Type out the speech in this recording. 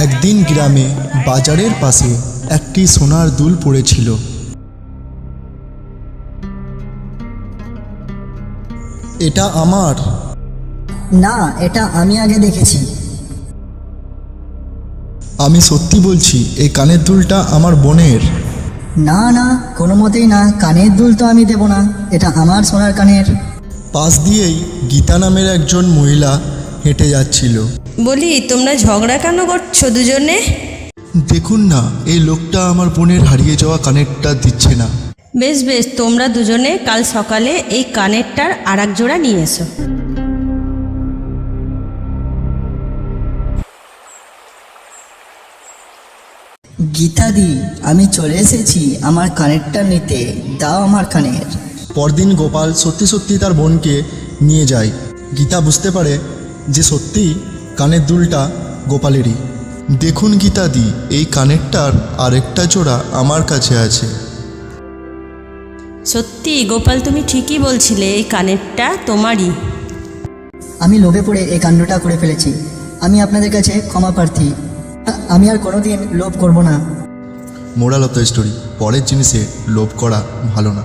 একদিন গ্রামে বাজারের পাশে একটি সোনার দুল পড়েছিল। এটা আমার। না, এটা আমি আগে দেখেছি। আমি সত্যি বলছি, এই কানের দুলটা আমার বোনের। না না, কোনো মতেই না, কানের দুল তো আমি দেব না, এটা আমার সোনার কানের। পাশ দিয়েই গীতা নামের একজন মহিলা হেঁটে যাচ্ছিল। বলি, তোমরা ঝগড়া কেন করছো দুজনে? দেখুন না, এই লোকটা আমার বোনের হারিয়ে যাওয়া কানেরটা দিচ্ছে না। বেশ বেশ, তোমরা দুজনে কাল সকালে এই কানেরটার আর এক জোড়া নিয়ে এসো। গীতাদি, আমি চলে এসেছি আমার কানেরটা নিতে, দাও আমার কানের। পরদিন গোপাল সত্যি সত্যি তার বোনকে নিয়ে যায়। গীতা বুঝতে পারে যে সত্যি কানের দুলটা গোপালেরই। দেখুন গীতাদি, এই কানেরটার আরেকটা জোড়া আমার কাছে আছে। সত্যি গোপাল, তুমি ঠিকই বলছিলে, এই কানেরটা তোমারই। আমি লোভে পড়ে এই কাণ্ডটা করে ফেলেছি, আমি আপনাদের কাছে ক্ষমা প্রার্থী। আমি আর কোনোদিন লোভ করব না। মোরাল অফ দ্য স্টোরি, পরের জিনিসে লোভ করা ভালো না।